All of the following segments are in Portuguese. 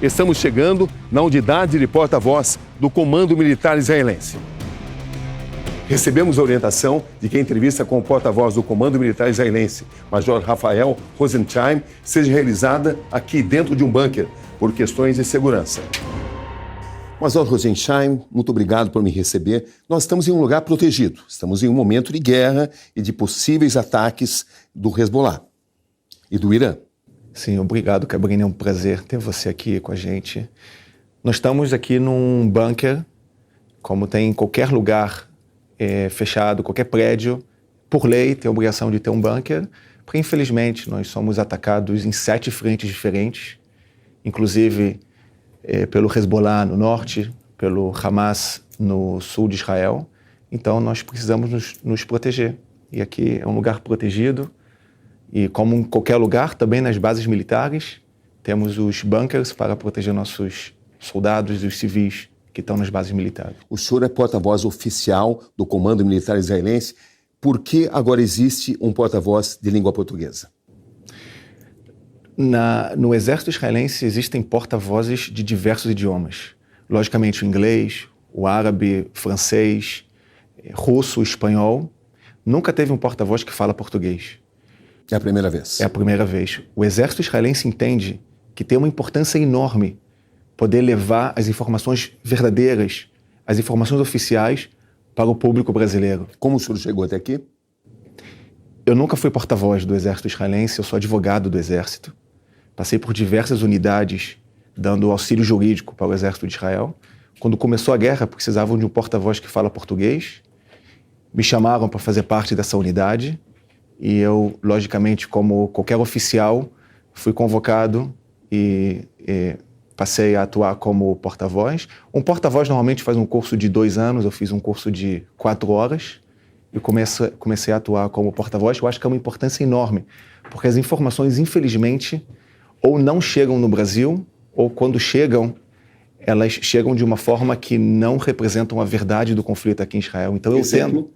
Estamos chegando na unidade de porta-voz do Comando Militar Israelense. Recebemos a orientação de que a entrevista com o porta-voz do Comando Militar Israelense, Major Rafael Rosensheim, seja realizada aqui dentro de um bunker, por questões de segurança. Major Rosensheim, muito obrigado por me receber. Nós estamos em um lugar protegido. Estamos em um momento de guerra e de possíveis ataques do Hezbollah e do Irã. Sim, obrigado, Cabrini. É um prazer ter você aqui com a gente. Nós estamos aqui num bunker, como tem em qualquer lugar fechado, qualquer prédio. Por lei, tem a obrigação de ter um bunker, porque infelizmente nós somos atacados em 7 frentes diferentes, inclusive pelo Hezbollah no norte, pelo Hamas no sul de Israel. Então nós precisamos nos proteger. E aqui é um lugar protegido. E como em qualquer lugar, também nas bases militares, temos os bunkers para proteger nossos soldados e os civis que estão nas bases militares. O senhor é porta-voz oficial do Comando Militar Israelense. Por que agora existe um porta-voz de língua portuguesa? No exército israelense existem porta-vozes de diversos idiomas. Logicamente o inglês, o árabe, francês, russo, espanhol. Nunca teve um porta-voz que fala português. É a primeira vez? É a primeira vez. O exército israelense entende que tem uma importância enorme poder levar as informações verdadeiras, as informações oficiais para o público brasileiro. Como o senhor chegou até aqui? Eu nunca fui porta-voz do exército israelense, eu sou advogado do exército. Passei por diversas unidades dando auxílio jurídico para o exército de Israel. Quando começou a guerra, precisavam de um porta-voz que fala português. Me chamaram para fazer parte dessa unidade e eu, logicamente, como qualquer oficial, fui convocado e passei a atuar como porta-voz. Um porta-voz normalmente faz um curso de 2 anos, eu fiz um curso de 4 horas e comecei a atuar como porta-voz. Eu acho que é uma importância enorme, porque as informações, infelizmente, ou não chegam no Brasil, ou quando chegam, elas chegam de uma forma que não representam a verdade do conflito aqui em Israel. Então eu tendo,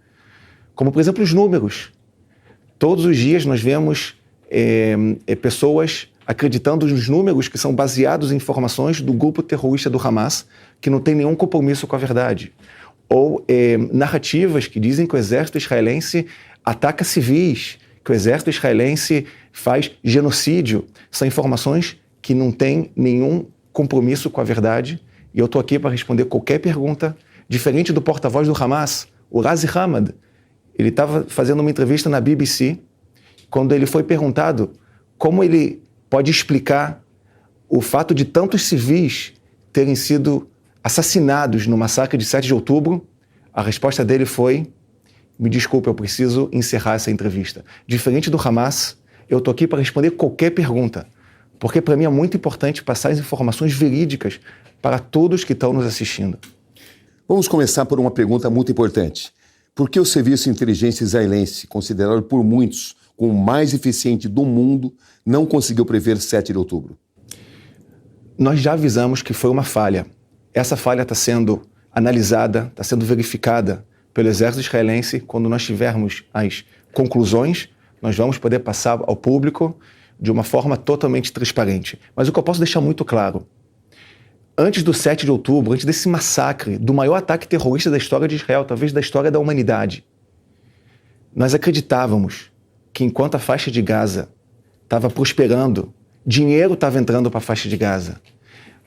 como por exemplo os números. Todos os dias nós vemos pessoas acreditando nos números que são baseados em informações do grupo terrorista do Hamas, que não tem nenhum compromisso com a verdade. Ou narrativas que dizem que o exército israelense ataca civis, que o exército israelense faz genocídio. São informações que não têm nenhum compromisso com a verdade. E eu estou aqui para responder qualquer pergunta, diferente do porta-voz do Hamas, o Razi Hamad. Ele estava fazendo uma entrevista na BBC, quando ele foi perguntado como ele pode explicar o fato de tantos civis terem sido assassinados no massacre de 7 de outubro. A resposta dele foi: me desculpe, eu preciso encerrar essa entrevista. Diferente do Hamas, eu estou aqui para responder qualquer pergunta, porque para mim é muito importante passar as informações verídicas para todos que estão nos assistindo. Vamos começar por uma pergunta muito importante. Por que o serviço de inteligência israelense, considerado por muitos como o mais eficiente do mundo, não conseguiu prever 7 de outubro? Nós já avisamos que foi uma falha. Essa falha está sendo analisada, está sendo verificada pelo exército israelense. Quando nós tivermos as conclusões, nós vamos poder passar ao público de uma forma totalmente transparente. Mas o que eu posso deixar muito claro: antes do 7 de outubro, antes desse massacre, do maior ataque terrorista da história de Israel, talvez da história da humanidade, nós acreditávamos que enquanto a faixa de Gaza estava prosperando, dinheiro estava entrando para a faixa de Gaza,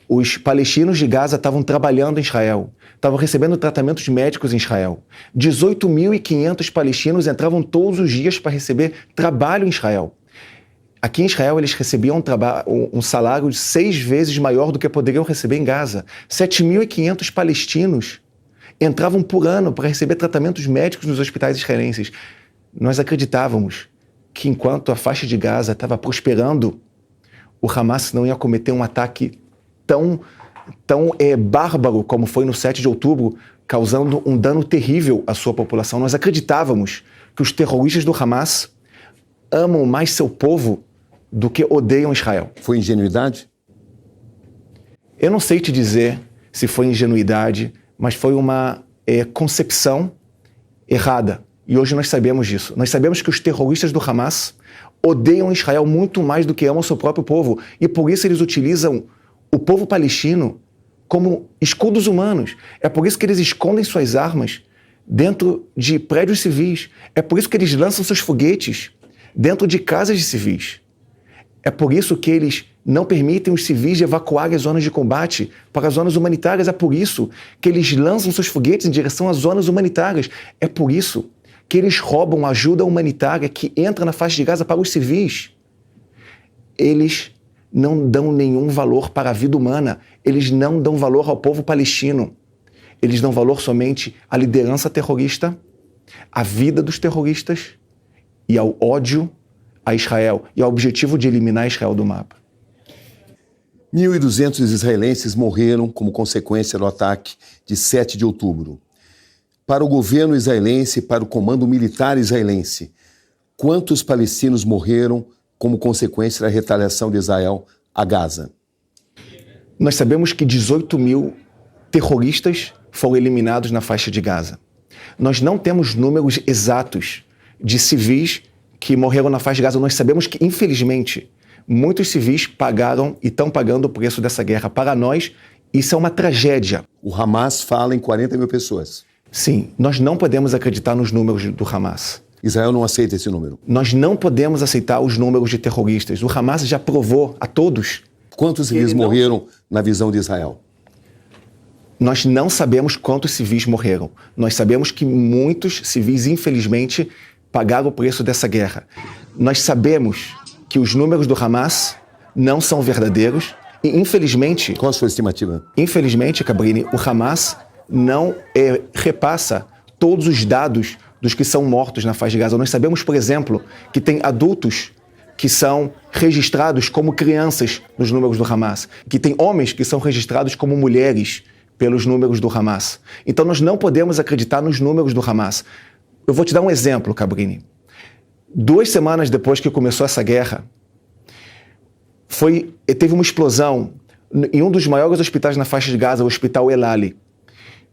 os palestinos de Gaza estavam trabalhando em Israel, estavam recebendo tratamentos médicos em Israel. 18.500 palestinos entravam todos os dias para receber trabalho em Israel. Aqui em Israel eles recebiam um salário 6 vezes maior do que poderiam receber em Gaza. 7.500 palestinos entravam por ano para receber tratamentos médicos nos hospitais israelenses. Nós acreditávamos que enquanto a faixa de Gaza estava prosperando, o Hamas não ia cometer um ataque tão bárbaro como foi no 7 de outubro, causando um dano terrível à sua população. Nós acreditávamos que os terroristas do Hamas amam mais seu povo do que odeiam Israel. Foi ingenuidade? Eu não sei te dizer se foi ingenuidade, mas foi uma concepção errada. E hoje nós sabemos disso. Nós sabemos que os terroristas do Hamas odeiam Israel muito mais do que amam seu próprio povo. E por isso eles utilizam o povo palestino como escudos humanos. É por isso que eles escondem suas armas dentro de prédios civis. É por isso que eles lançam seus foguetes dentro de casas de civis. É por isso que eles não permitem os civis evacuarem as zonas de combate para as zonas humanitárias. É por isso que eles lançam seus foguetes em direção às zonas humanitárias. É por isso que eles roubam ajuda humanitária que entra na faixa de Gaza para os civis. Eles não dão nenhum valor para a vida humana. Eles não dão valor ao povo palestino. Eles dão valor somente à liderança terrorista, à vida dos terroristas e ao ódio a Israel e ao objetivo de eliminar Israel do mapa. 1.200 israelenses morreram como consequência do ataque de 7 de outubro. Para o governo israelense e para o comando militar israelense, quantos palestinos morreram como consequência da retaliação de Israel a Gaza? Nós sabemos que 18 mil terroristas foram eliminados na faixa de Gaza. Nós não temos números exatos de civis que morreram na faixa de Gaza. Nós sabemos que, infelizmente, muitos civis pagaram e estão pagando o preço dessa guerra. Para nós, isso é uma tragédia. O Hamas fala em 40 mil pessoas. Sim, nós não podemos acreditar nos números do Hamas. Israel não aceita esse número. Nós não podemos aceitar os números de terroristas. O Hamas já provou a todos. Quantos civis morreram na visão de Israel? Nós não sabemos quantos civis morreram. Nós sabemos que muitos civis, infelizmente, pagaram o preço dessa guerra. Nós sabemos que os números do Hamas não são verdadeiros e, infelizmente... Qual a sua estimativa? Infelizmente, Cabrini, o Hamas não repassa todos os dados dos que são mortos na faixa de Gaza. Nós sabemos, por exemplo, que tem adultos que são registrados como crianças nos números do Hamas, que tem homens que são registrados como mulheres pelos números do Hamas. Então nós não podemos acreditar nos números do Hamas. Eu vou te dar um exemplo, Cabrini. 2 semanas depois que começou essa guerra, teve uma explosão em um dos maiores hospitais na faixa de Gaza, o Hospital El Ali.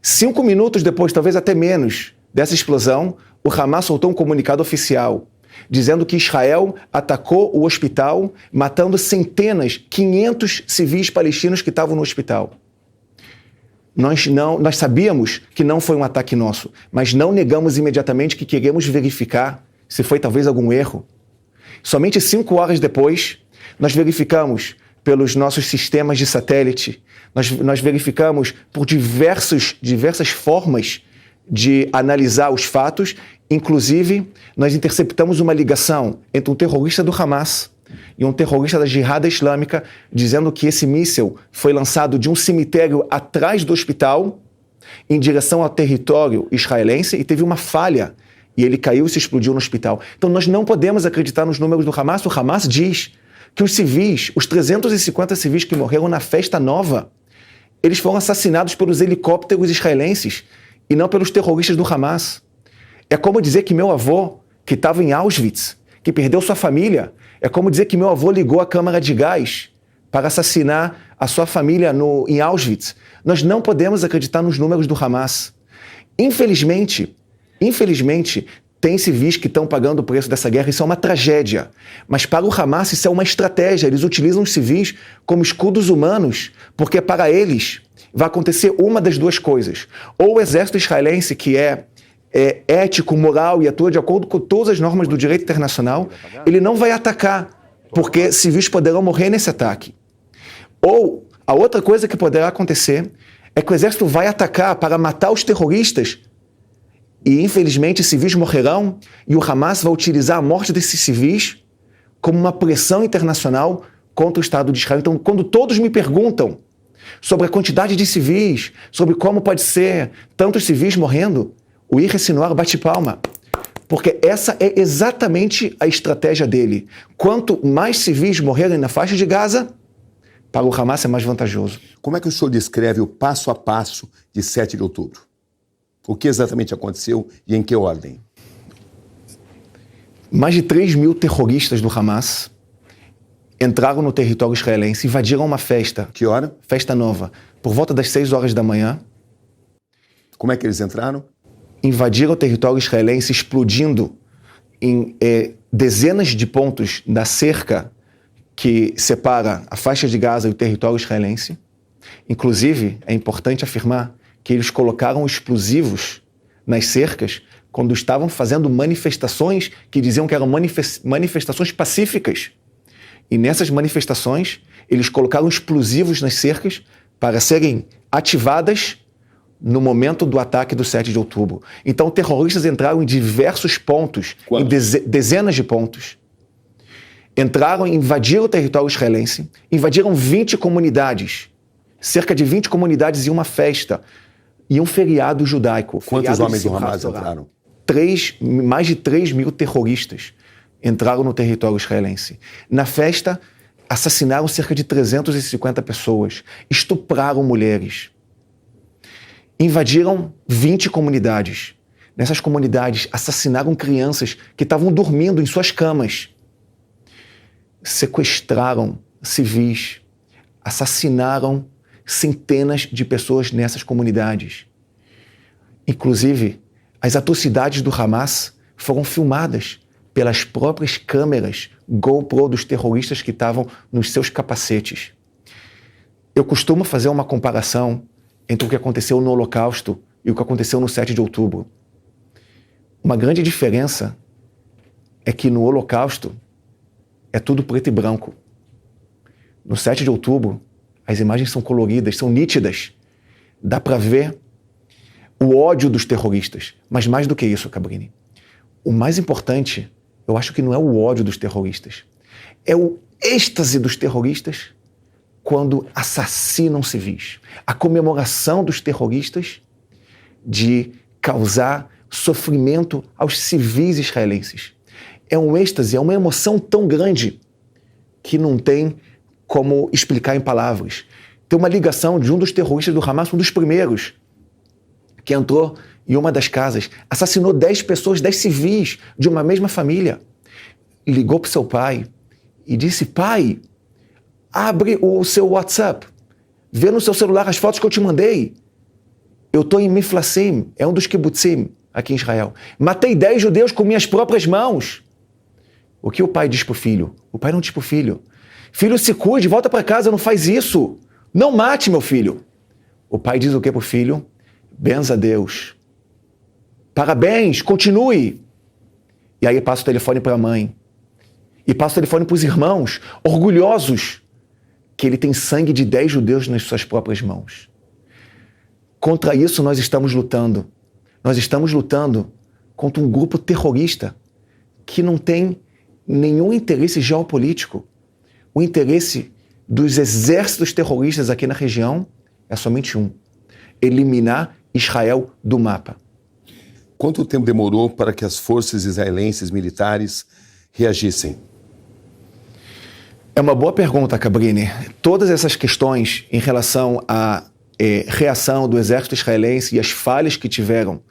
5 minutos depois, talvez até menos, dessa explosão, o Hamas soltou um comunicado oficial dizendo que Israel atacou o hospital, matando centenas, 500 civis palestinos que estavam no hospital. Nós sabíamos que não foi um ataque nosso, mas não negamos imediatamente que queremos verificar se foi talvez algum erro. Somente 5 horas depois, nós verificamos pelos nossos sistemas de satélite, nós verificamos por diversas formas de analisar os fatos. Inclusive, nós interceptamos uma ligação entre um terrorista do Hamas e um terrorista da Jihad Islâmica, dizendo que esse míssil foi lançado de um cemitério atrás do hospital em direção ao território israelense e teve uma falha e ele caiu e se explodiu no hospital. Então nós não podemos acreditar nos números do Hamas. O Hamas diz que os civis, os 350 civis que morreram na Festa Nova, eles foram assassinados pelos helicópteros israelenses e não pelos terroristas do Hamas. É como dizer que meu avô, que estava em Auschwitz, que perdeu sua família, é como dizer que meu avô ligou a câmara de gás para assassinar a sua família em Auschwitz. Nós não podemos acreditar nos números do Hamas. Infelizmente, tem civis que estão pagando o preço dessa guerra. Isso é uma tragédia. Mas para o Hamas isso é uma estratégia. Eles utilizam os civis como escudos humanos, porque para eles vai acontecer uma das duas coisas. Ou o exército israelense, que é ético, moral e atua de acordo com todas as normas do direito internacional, ele não vai atacar, porque civis poderão morrer nesse ataque. Ou a outra coisa que poderá acontecer é que o exército vai atacar para matar os terroristas e, infelizmente, civis morrerão e o Hamas vai utilizar a morte desses civis como uma pressão internacional contra o Estado de Israel. Então, quando todos me perguntam sobre a quantidade de civis, sobre como pode ser tantos civis morrendo, o Yahya Sinwar bate palma, porque essa é exatamente a estratégia dele. Quanto mais civis morrerem na faixa de Gaza, para o Hamas é mais vantajoso. Como é que o senhor descreve o passo a passo de 7 de outubro? O que exatamente aconteceu e em que ordem? Mais de 3 mil terroristas do Hamas entraram no território israelense, invadiram uma festa. Que hora? Festa Nova, por volta das 6 horas da manhã. Como é que eles entraram? Invadiram o território israelense, explodindo em dezenas de pontos da cerca que separa a faixa de Gaza e o território israelense. Inclusive, é importante afirmar que eles colocaram explosivos nas cercas quando estavam fazendo manifestações que diziam que eram manifestações pacíficas. E nessas manifestações, eles colocaram explosivos nas cercas para serem ativadas no momento do ataque do 7 de outubro. Então, terroristas entraram em diversos pontos, em dezenas de pontos. Entraram e invadiram o território israelense, invadiram 20 comunidades, cerca de 20 comunidades e uma festa, e um feriado judaico. Quantos homens do Hamas entraram? Mais de 3 mil terroristas entraram no território israelense. Na festa, assassinaram cerca de 350 pessoas, estupraram mulheres, invadiram 20 comunidades. Nessas comunidades, assassinaram crianças que estavam dormindo em suas camas, sequestraram civis, assassinaram centenas de pessoas nessas comunidades. Inclusive, as atrocidades do Hamas foram filmadas pelas próprias câmeras GoPro dos terroristas que estavam nos seus capacetes. Eu costumo fazer uma comparação entre o que aconteceu no Holocausto e o que aconteceu no 7 de outubro. Uma grande diferença é que no Holocausto é tudo preto e branco. No 7 de outubro, as imagens são coloridas, são nítidas. Dá para ver o ódio dos terroristas. Mas mais do que isso, Cabrini, o mais importante, eu acho que não é o ódio dos terroristas. É o êxtase dos terroristas quando assassinam civis. A comemoração dos terroristas de causar sofrimento aos civis israelenses. É um êxtase, é uma emoção tão grande que não tem como explicar em palavras. Tem uma ligação de um dos terroristas do Hamas, um dos primeiros, que entrou em uma das casas, assassinou 10 pessoas, 10 civis de uma mesma família. Ligou para o seu pai e disse: pai, abre o seu WhatsApp, vê no seu celular as fotos que eu te mandei. Eu estou em Miflassim, é um dos kibbutzim aqui em Israel. Matei 10 judeus com minhas próprias mãos. O que o pai diz para o filho? O pai não diz para o filho: filho, se cuide, volta para casa, não faz isso. Não mate meu filho. O pai diz o que para o filho? Benza a Deus. Parabéns, continue. E aí passa o telefone para a mãe. E passa o telefone para os irmãos, orgulhosos, que ele tem sangue de 10 judeus nas suas próprias mãos. Contra isso nós estamos lutando. Nós estamos lutando contra um grupo terrorista que não tem nenhum interesse geopolítico. O interesse dos exércitos terroristas aqui na região é somente um: eliminar Israel do mapa. Quanto tempo demorou para que as forças israelenses militares reagissem? É uma boa pergunta, Cabrini. Todas essas questões em relação à reação do exército israelense e as falhas que tiveram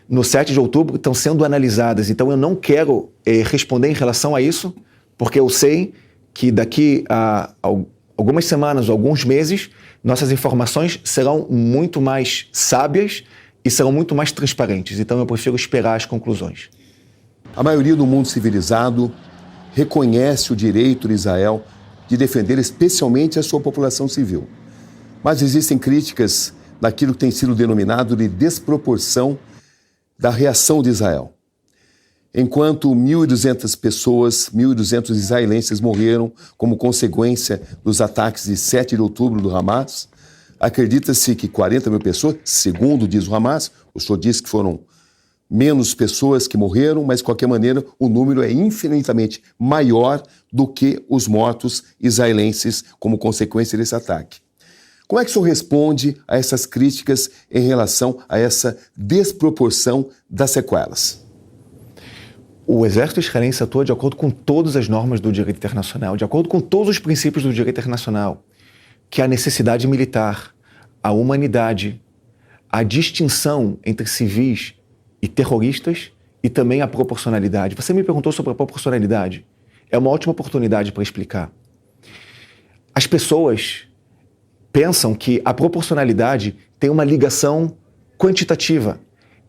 no 7 de outubro estão sendo analisadas. Então eu não quero responder em relação a isso, porque eu sei que daqui a algumas semanas ou alguns meses, nossas informações serão muito mais sábias e serão muito mais transparentes. Então eu prefiro esperar as conclusões. A maioria do mundo civilizado reconhece o direito de Israel de defender especialmente a sua população civil. Mas existem críticas naquilo que tem sido denominado de desproporção da reação de Israel. Enquanto 1.200 pessoas, 1.200 israelenses morreram como consequência dos ataques de 7 de outubro do Hamas, acredita-se que 40 mil pessoas, segundo diz o Hamas, o senhor disse que foram menos pessoas que morreram, mas de qualquer maneira o número é infinitamente maior do que os mortos israelenses como consequência desse ataque. Como é que o senhor responde a essas críticas em relação a essa desproporção das sequelas? O exército israelense atua de acordo com todas as normas do direito internacional, de acordo com todos os princípios do direito internacional, que é a necessidade militar, a humanidade, a distinção entre civis e terroristas e também a proporcionalidade. Você me perguntou sobre a proporcionalidade. É uma ótima oportunidade para explicar. As pessoas pensam que a proporcionalidade tem uma ligação quantitativa.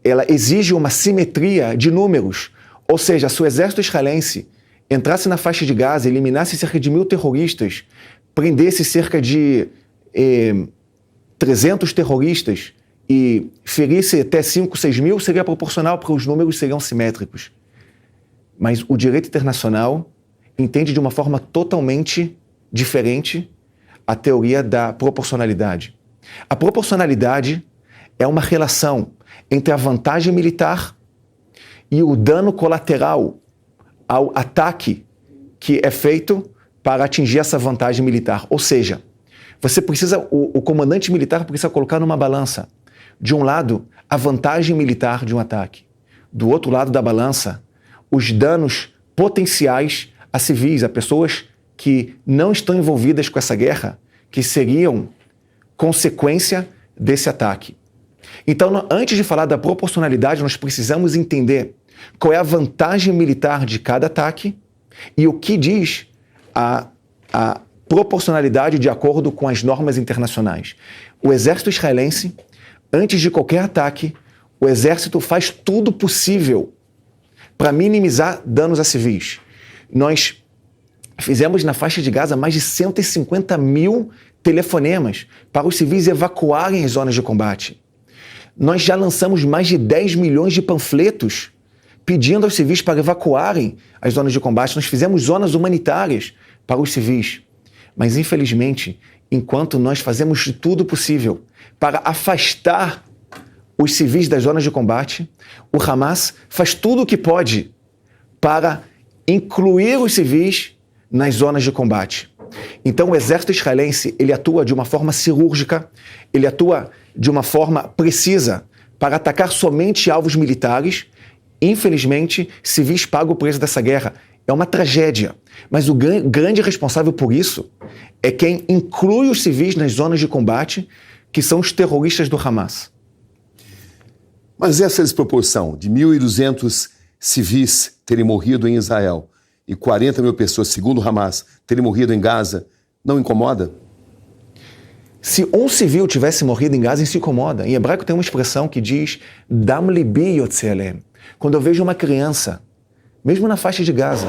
Ela exige uma simetria de números. Ou seja, se o exército israelense entrasse na faixa de Gaza, eliminasse cerca de 1.000 terroristas, prendesse cerca de 300 terroristas e ferisse até 5, 6 mil, seria proporcional, porque os números seriam simétricos. Mas o direito internacional entende de uma forma totalmente diferente a teoria da proporcionalidade. A proporcionalidade é uma relação entre a vantagem militar e o dano colateral ao ataque que é feito para atingir essa vantagem militar. Ou seja, o comandante militar precisa colocar numa balança, de um lado, a vantagem militar de um ataque, do outro lado da balança, os danos potenciais a civis, a pessoas que não estão envolvidas com essa guerra, que seriam consequência desse ataque. Então, antes de falar da proporcionalidade, nós precisamos entender qual é a vantagem militar de cada ataque e o que diz a proporcionalidade de acordo com as normas internacionais. O exército israelense, antes de qualquer ataque, o exército faz tudo possível para minimizar danos a civis. Nós fizemos na faixa de Gaza mais de 150 mil telefonemas para os civis evacuarem as zonas de combate. Nós já lançamos mais de 10 milhões de panfletos pedindo aos civis para evacuarem as zonas de combate. Nós fizemos zonas humanitárias para os civis. Mas, infelizmente, enquanto nós fazemos de tudo possível para afastar os civis das zonas de combate, o Hamas faz tudo o que pode para incluir os civis nas zonas de combate. Então, o exército israelense, ele atua de uma forma cirúrgica, ele atua de uma forma precisa para atacar somente alvos militares. Infelizmente, civis pagam o preço dessa guerra. É uma tragédia. Mas o grande responsável por isso é quem inclui os civis nas zonas de combate, que são os terroristas do Hamas. Mas essa desproporção de 1.200 civis terem morrido em Israel e 40 mil pessoas, segundo o Hamas, terem morrido em Gaza, não incomoda? Se um civil tivesse morrido em Gaza, isso incomoda. Em hebraico tem uma expressão que diz Dam libi yotze alem. Quando eu vejo uma criança, mesmo na faixa de Gaza,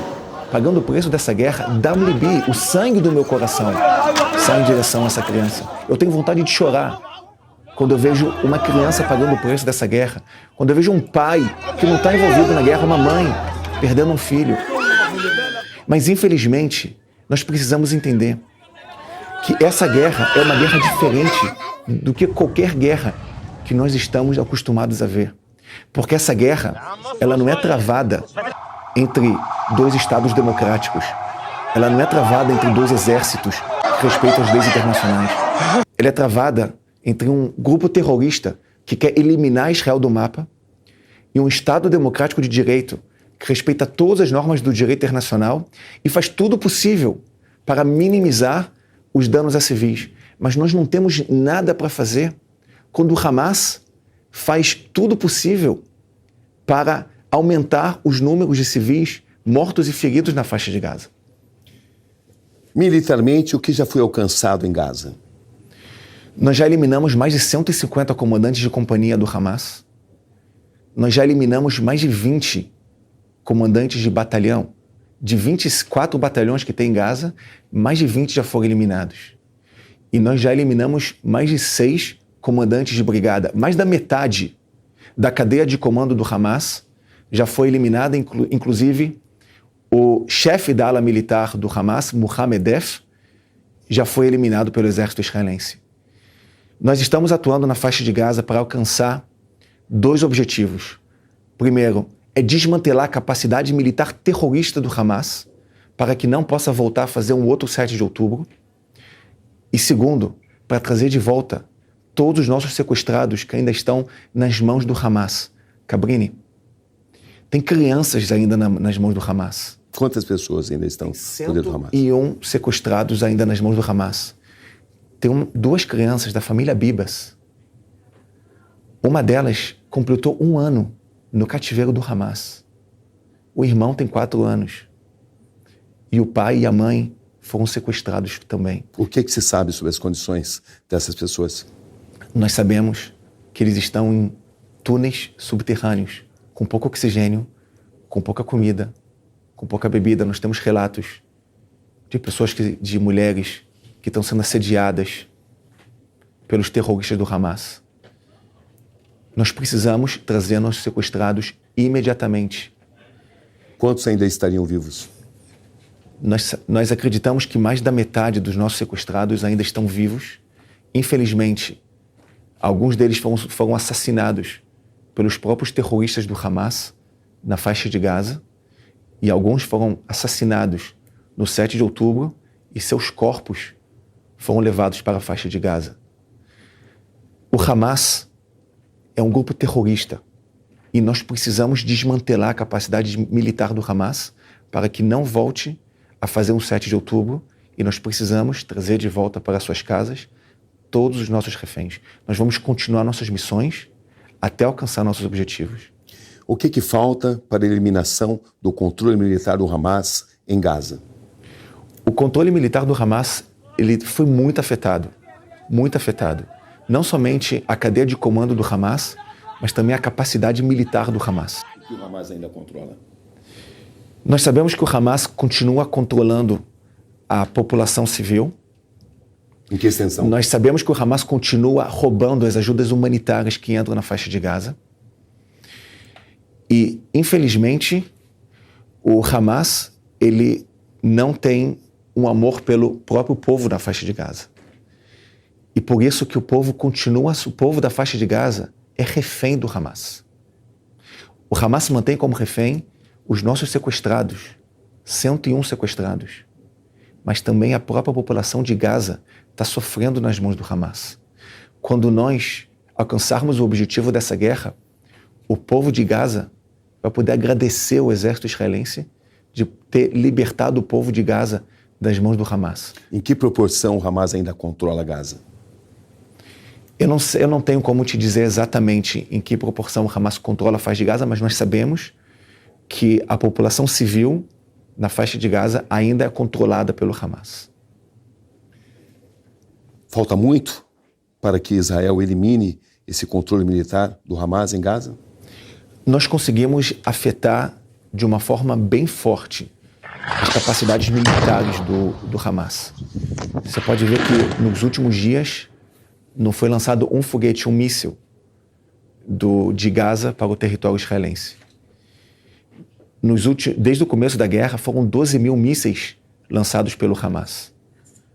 pagando o preço dessa guerra, Dam libi, o sangue do meu coração, sai em direção a essa criança. Eu tenho vontade de chorar quando eu vejo uma criança pagando o preço dessa guerra. Quando eu vejo um pai que não está envolvido na guerra, uma mãe perdendo um filho. Mas, infelizmente, nós precisamos entender que essa guerra é uma guerra diferente do que qualquer guerra que nós estamos acostumados a ver. Porque essa guerra, ela não é travada entre dois estados democráticos. Ela não é travada entre dois exércitos que respeitam as leis internacionais. Ela é travada entre um grupo terrorista que quer eliminar Israel do mapa e um Estado democrático de direito que respeita todas as normas do direito internacional e faz tudo possível para minimizar os danos a civis. Mas nós não temos nada para fazer quando o Hamas faz tudo possível para aumentar os números de civis mortos e feridos na faixa de Gaza. Militarmente, o que já foi alcançado em Gaza? Nós já eliminamos mais de 150 comandantes de companhia do Hamas. Nós já eliminamos mais de 20 comandantes de batalhão. De 24 batalhões que tem em Gaza, mais de 20 já foram eliminados. E nós já eliminamos mais de 6 comandantes de brigada. Mais da metade da cadeia de comando do Hamas já foi eliminada, inclusive o chefe da ala militar do Hamas, Mohammed Deif, já foi eliminado pelo exército israelense. Nós estamos atuando na faixa de Gaza para alcançar 2 objetivos. Primeiro, é desmantelar a capacidade militar terrorista do Hamas para que não possa voltar a fazer um outro 7 de outubro. E segundo, para trazer de volta todos os nossos sequestrados que ainda estão nas mãos do Hamas. Cabrini, tem crianças ainda nas mãos do Hamas. Quantas pessoas ainda estão no poder do Hamas? 101 sequestrados ainda nas mãos do Hamas. Tem 2 crianças da família Bibas. Uma delas completou 1 ano no cativeiro do Hamas. O irmão tem 4 anos. E o pai e a mãe foram sequestrados também. O que se sabe sobre as condições dessas pessoas? Nós sabemos que eles estão em túneis subterrâneos, com pouco oxigênio, com pouca comida, com pouca bebida. Nós temos relatos de pessoas, de mulheres que estão sendo assediadas pelos terroristas do Hamas. Nós precisamos trazer nossos sequestrados imediatamente. Quantos ainda estariam vivos? Nós acreditamos que mais da metade dos nossos sequestrados ainda estão vivos. Infelizmente, alguns deles foram assassinados pelos próprios terroristas do Hamas na faixa de Gaza, e alguns foram assassinados no 7 de outubro e seus corpos foram levados para a faixa de Gaza. O Hamas é um grupo terrorista e nós precisamos desmantelar a capacidade militar do Hamas para que não volte a fazer um 7 de outubro, e nós precisamos trazer de volta para suas casas todos os nossos reféns. Nós vamos continuar nossas missões até alcançar nossos objetivos. O que falta para a eliminação do controle militar do Hamas em Gaza? O controle militar do Hamas, ele foi muito afetado. Não somente a cadeia de comando do Hamas, mas também a capacidade militar do Hamas. O que o Hamas ainda controla? Nós sabemos que o Hamas continua controlando a população civil. Em que extensão? Nós sabemos que o Hamas continua roubando as ajudas humanitárias que entram na faixa de Gaza. E, infelizmente, o Hamas, ele não tem um amor pelo próprio povo da faixa de Gaza. E por isso que o povo da faixa de Gaza é refém do Hamas. O Hamas mantém como refém os nossos sequestrados, 101 sequestrados. Mas também a própria população de Gaza está sofrendo nas mãos do Hamas. Quando nós alcançarmos o objetivo dessa guerra, o povo de Gaza vai poder agradecer ao exército israelense de ter libertado o povo de Gaza das mãos do Hamas. Em que proporção o Hamas ainda controla Gaza? Eu não tenho como te dizer exatamente em que proporção o Hamas controla a faixa de Gaza, mas nós sabemos que a população civil na faixa de Gaza ainda é controlada pelo Hamas. Falta muito para que Israel elimine esse controle militar do Hamas em Gaza? Nós conseguimos afetar de uma forma bem forte as capacidades militares do Hamas. Você pode ver que nos últimos dias não foi lançado um foguete, um míssil de Gaza para o território israelense. Desde o começo da guerra, foram 12 mil mísseis lançados pelo Hamas.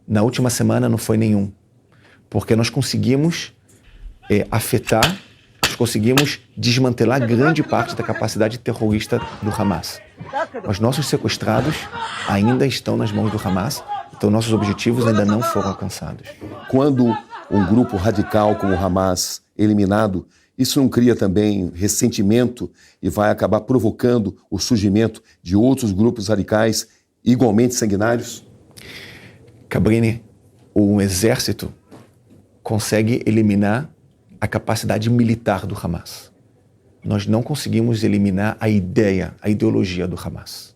Na última semana não foi nenhum, porque nós conseguimos afetar, nós conseguimos desmantelar grande parte da capacidade terrorista do Hamas. Os nossos sequestrados ainda estão nas mãos do Hamas, então nossos objetivos ainda não foram alcançados. Quando um grupo radical como o Hamas é eliminado, isso não cria também ressentimento e vai acabar provocando o surgimento de outros grupos radicais igualmente sanguinários? Cabrini, o exército consegue eliminar a capacidade militar do Hamas. Nós não conseguimos eliminar a ideologia do Hamas.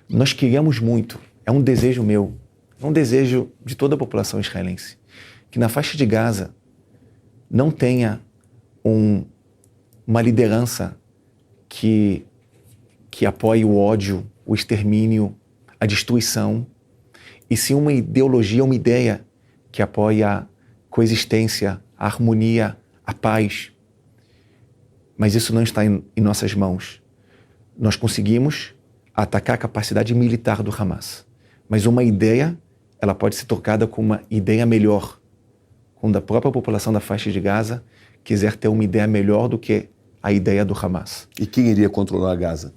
Nós queríamos muito, é um desejo meu, é um desejo de toda a população israelense, que na faixa de Gaza não tenha uma liderança que apoie o ódio, o extermínio, a destruição, e sim uma ideologia, uma ideia que apoie a coexistência, a harmonia, a paz. Mas isso não está em nossas mãos. Nós conseguimos atacar a capacidade militar do Hamas, mas uma ideia, ela pode ser trocada com uma ideia melhor, quando a própria população da faixa de Gaza quiser ter uma ideia melhor do que a ideia do Hamas. E quem iria controlar Gaza?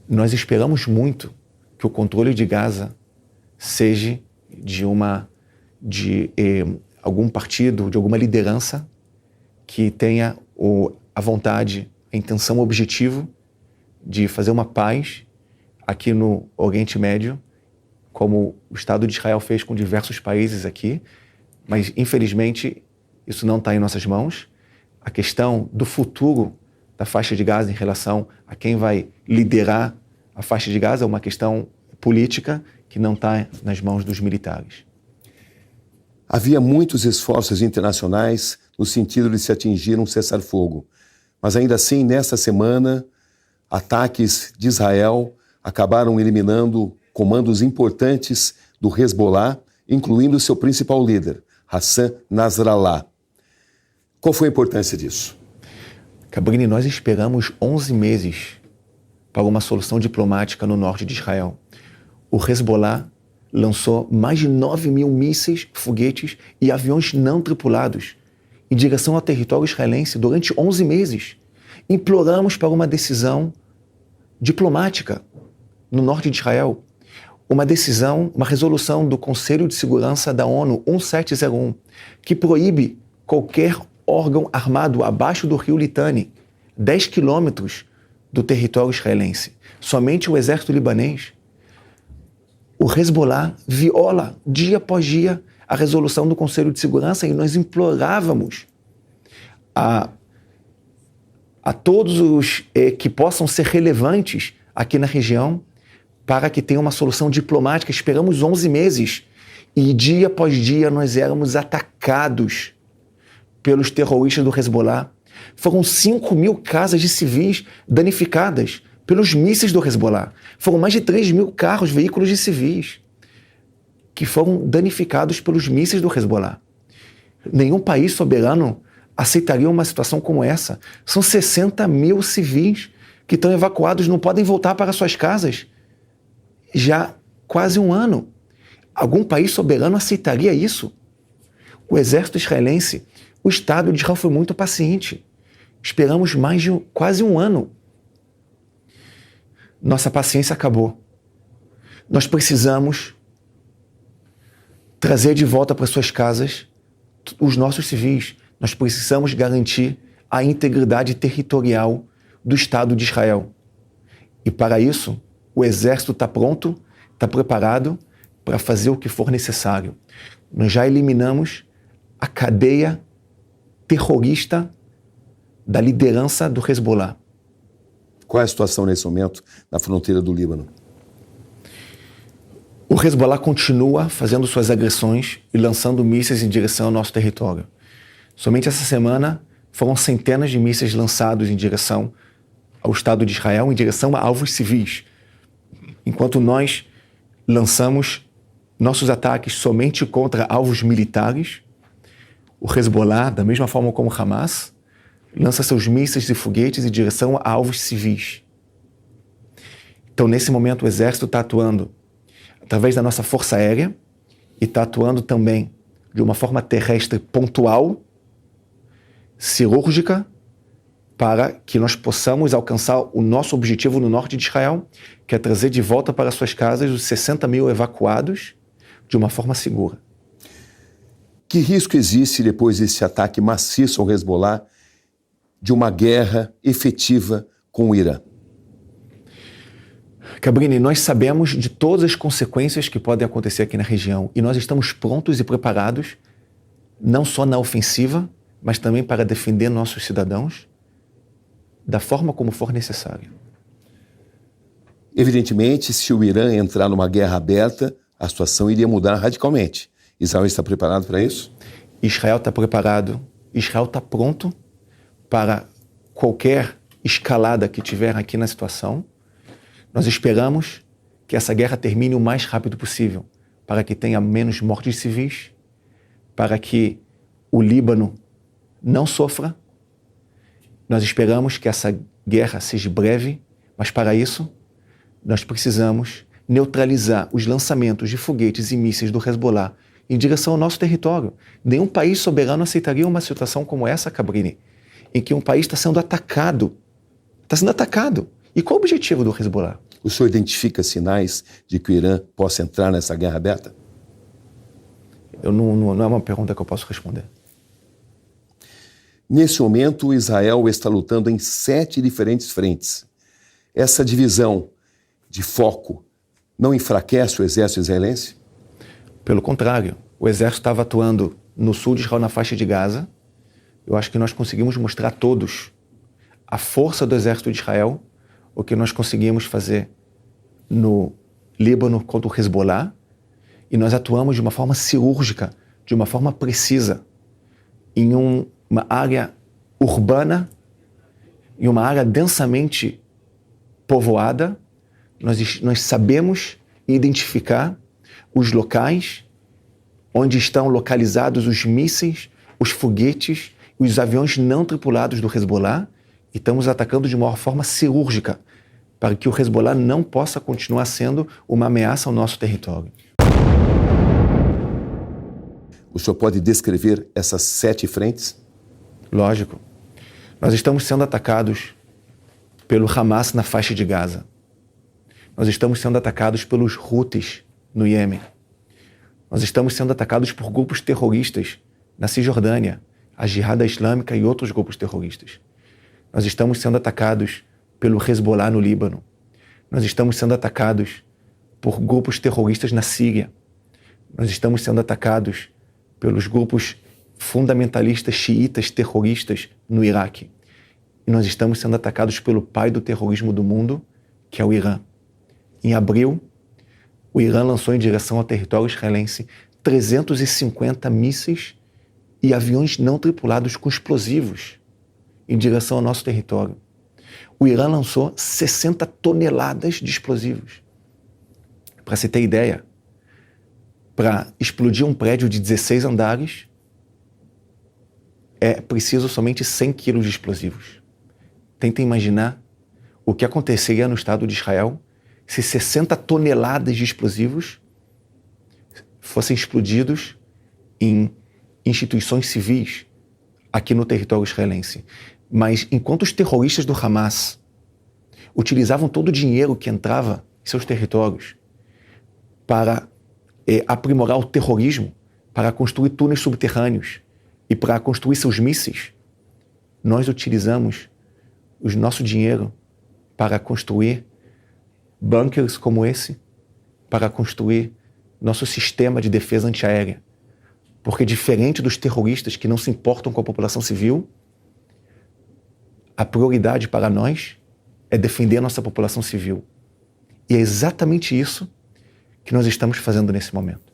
Nós esperamos muito que o controle de Gaza seja de algum partido, de alguma liderança que tenha a vontade, a intenção, o objetivo de fazer uma paz aqui no Oriente Médio, como o Estado de Israel fez com diversos países aqui, mas infelizmente isso não está em nossas mãos. A questão do futuro da faixa de Gaza em relação a quem vai liderar a faixa de Gaza é uma questão política que não está nas mãos dos militares. Havia muitos esforços internacionais no sentido de se atingir um cessar-fogo, mas ainda assim, nesta semana, ataques de Israel acabaram eliminando comandos importantes do Hezbollah, incluindo seu principal líder, Hassan Nasrallah. Qual foi a importância disso? Cabrini, nós esperamos 11 meses para uma solução diplomática no norte de Israel. O Hezbollah lançou mais de 9.000 mísseis, foguetes e aviões não tripulados em direção ao território israelense durante 11 meses. Imploramos para uma decisão diplomática no norte de Israel. Uma decisão, uma resolução do Conselho de Segurança da ONU 1701, que proíbe qualquer órgão armado abaixo do rio Litani, 10 quilômetros do território israelense. Somente o exército libanês. O Hezbollah viola dia após dia a resolução do Conselho de Segurança e nós implorávamos a todos os que possam ser relevantes aqui na região para que tenha uma solução diplomática. Esperamos 11 meses e dia após dia nós éramos atacados pelos terroristas do Hezbollah. Foram 5.000 casas de civis danificadas pelos mísseis do Hezbollah. Foram mais de 3.000 carros, veículos de civis que foram danificados pelos mísseis do Hezbollah. Nenhum país soberano aceitaria uma situação como essa. São 60.000 civis que estão evacuados, não podem voltar para suas casas já quase um ano. Algum país soberano aceitaria isso? O exército israelense, o Estado de Israel foi muito paciente. Esperamos mais de quase um ano. Nossa paciência acabou. Nós precisamos trazer de volta para suas casas os nossos civis. Nós precisamos garantir a integridade territorial do Estado de Israel. E para isso, o exército está pronto, está preparado para fazer o que for necessário. Nós já eliminamos a cadeia terrorista da liderança do Hezbollah. Qual é a situação nesse momento na fronteira do Líbano? O Hezbollah continua fazendo suas agressões e lançando mísseis em direção ao nosso território. Somente essa semana foram centenas de mísseis lançados em direção ao Estado de Israel, em direção a alvos civis. Enquanto nós lançamos nossos ataques somente contra alvos militares, o Hezbollah, da mesma forma como o Hamas, lança seus mísseis e foguetes em direção a alvos civis. Então, nesse momento, o exército está atuando através da nossa força aérea e está atuando também de uma forma terrestre pontual, cirúrgica, para que nós possamos alcançar o nosso objetivo no norte de Israel, que é trazer de volta para suas casas os 60.000 evacuados de uma forma segura. Que risco existe depois desse ataque maciço ao Hezbollah de uma guerra efetiva com o Irã? Cabrini, nós sabemos de todas as consequências que podem acontecer aqui na região e nós estamos prontos e preparados, não só na ofensiva, mas também para defender nossos cidadãos da forma como for necessário. Evidentemente, se o Irã entrar numa guerra aberta, a situação iria mudar radicalmente. Israel está preparado para isso? Israel está preparado, Israel está pronto para qualquer escalada que tiver aqui na situação. Nós esperamos que essa guerra termine o mais rápido possível, para que tenha menos mortes civis, para que o Líbano não sofra. Nós esperamos que essa guerra seja breve, mas para isso nós precisamos neutralizar os lançamentos de foguetes e mísseis do Hezbollah em direção ao nosso território. Nenhum país soberano aceitaria uma situação como essa, Cabrini, em que um país está sendo atacado. Está sendo atacado. E qual o objetivo do Hezbollah? O senhor identifica sinais de que o Irã possa entrar nessa guerra aberta? Não é uma pergunta que eu posso responder. Nesse momento, Israel está lutando em 7 diferentes frentes. Essa divisão de foco não enfraquece o exército israelense? Pelo contrário, o exército estava atuando no sul de Israel, na faixa de Gaza. Eu acho que nós conseguimos mostrar a todos a força do exército de Israel, o que nós conseguimos fazer no Líbano contra o Hezbollah, e nós atuamos de uma forma cirúrgica, de uma forma precisa, em uma área urbana, em uma área densamente povoada, Nós sabemos identificar os locais onde estão localizados os mísseis, os foguetes e os aviões não tripulados do Hezbollah e estamos atacando de uma forma cirúrgica para que o Hezbollah não possa continuar sendo uma ameaça ao nosso território. O senhor pode descrever essas 7 frentes? Lógico. Nós estamos sendo atacados pelo Hamas na faixa de Gaza. Nós estamos sendo atacados pelos Houthis no Iêmen. Nós estamos sendo atacados por grupos terroristas na Cisjordânia, a Jihad Islâmica e outros grupos terroristas. Nós estamos sendo atacados pelo Hezbollah no Líbano. Nós estamos sendo atacados por grupos terroristas na Síria. Nós estamos sendo atacados pelos grupos fundamentalistas xiitas terroristas no Iraque. E nós estamos sendo atacados pelo pai do terrorismo do mundo, que é o Irã. Em abril, o Irã lançou em direção ao território israelense 350 mísseis e aviões não tripulados com explosivos em direção ao nosso território. O Irã lançou 60 toneladas de explosivos. Para você ter ideia, para explodir um prédio de 16 andares, é preciso somente 100 quilos de explosivos. Tenta imaginar o que aconteceria no Estado de Israel se 60 toneladas de explosivos fossem explodidos em instituições civis aqui no território israelense. Mas enquanto os terroristas do Hamas utilizavam todo o dinheiro que entrava em seus territórios para aprimorar o terrorismo, para construir túneis subterrâneos e para construir seus mísseis, nós utilizamos o nosso dinheiro para construir bunkers como esse, para construir nosso sistema de defesa antiaérea. Porque diferente dos terroristas que não se importam com a população civil, a prioridade para nós é defender a nossa população civil. E é exatamente isso que nós estamos fazendo nesse momento.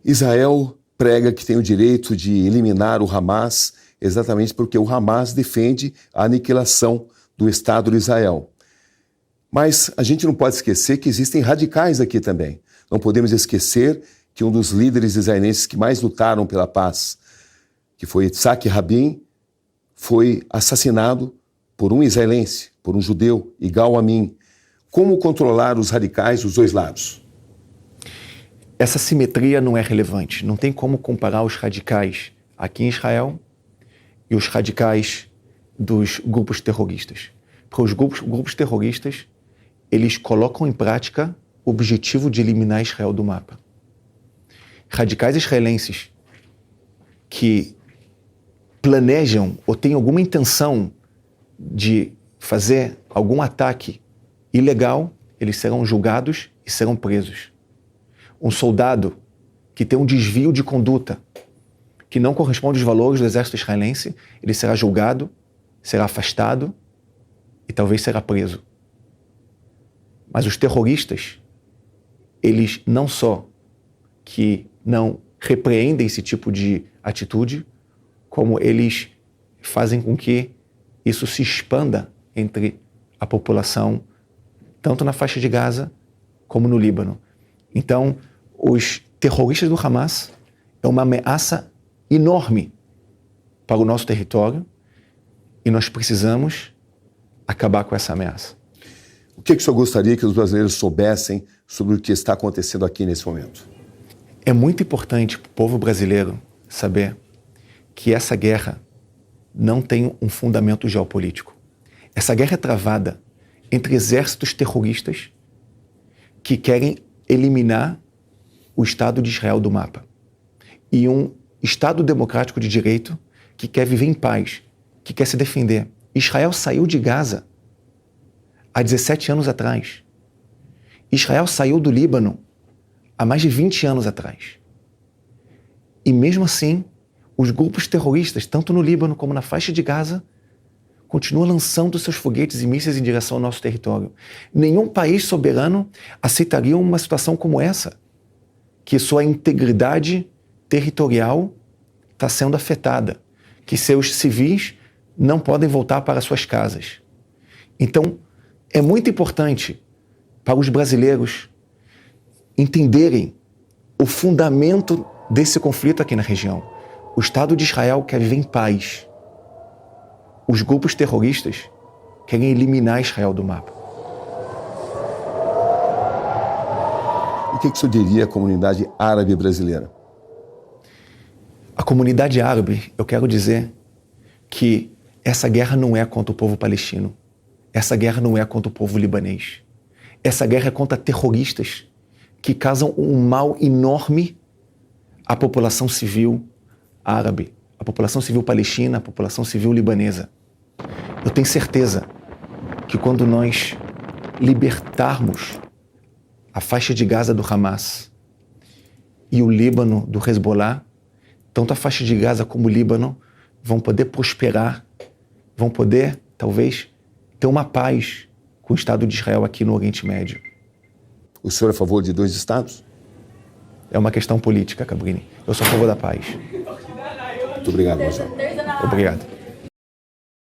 Israel prega que tem o direito de eliminar o Hamas exatamente porque o Hamas defende a aniquilação do Estado de Israel. Mas a gente não pode esquecer que existem radicais aqui também. Não podemos esquecer que um dos líderes israelenses que mais lutaram pela paz, que foi Yitzhak Rabin, foi assassinado por um israelense, por um judeu, Yigal Amin. Como controlar os radicais dos dois lados? Essa simetria não é relevante. Não tem como comparar os radicais aqui em Israel e os radicais dos grupos terroristas. Porque os grupos terroristas, eles colocam em prática o objetivo de eliminar Israel do mapa. Radicais israelenses que planejam ou têm alguma intenção de fazer algum ataque ilegal, eles serão julgados e serão presos. Um soldado que tem um desvio de conduta que não corresponde aos valores do exército israelense, ele será julgado, será afastado e talvez será preso. Mas os terroristas, eles não só que não repreendem esse tipo de atitude, como eles fazem com que isso se expanda entre a população, tanto na faixa de Gaza como no Líbano. Então, os terroristas do Hamas é uma ameaça enorme para o nosso território e nós precisamos acabar com essa ameaça. O que o senhor gostaria que os brasileiros soubessem sobre o que está acontecendo aqui nesse momento? É muito importante para o povo brasileiro saber que essa guerra não tem um fundamento geopolítico. Essa guerra é travada entre exércitos terroristas que querem eliminar o Estado de Israel do mapa e um Estado democrático de direito que quer viver em paz, que quer se defender. Israel saiu de Gaza há 17 anos atrás. Israel saiu do Líbano há mais de 20 anos atrás. E mesmo assim, os grupos terroristas, tanto no Líbano como na faixa de Gaza, continuam lançando seus foguetes e mísseis em direção ao nosso território. Nenhum país soberano aceitaria uma situação como essa, que sua integridade territorial está sendo afetada, que seus civis não podem voltar para suas casas. Então, é muito importante para os brasileiros entenderem o fundamento desse conflito aqui na região. O Estado de Israel quer viver em paz. Os grupos terroristas querem eliminar Israel do mapa. O que o senhor diria à comunidade árabe brasileira? A comunidade árabe, eu quero dizer que essa guerra não é contra o povo palestino. Essa guerra não é contra o povo libanês. Essa guerra é contra terroristas que causam um mal enorme à população civil árabe, à população civil palestina, à população civil libanesa. Eu tenho certeza que quando nós libertarmos a faixa de Gaza do Hamas e o Líbano do Hezbollah, tanto a faixa de Gaza como o Líbano vão poder prosperar, vão poder, talvez, ter uma paz com o Estado de Israel aqui no Oriente Médio. O senhor é a favor de 2 estados? É uma questão política, Cabrini. Eu sou a favor da paz. Muito obrigado, Major. Obrigado.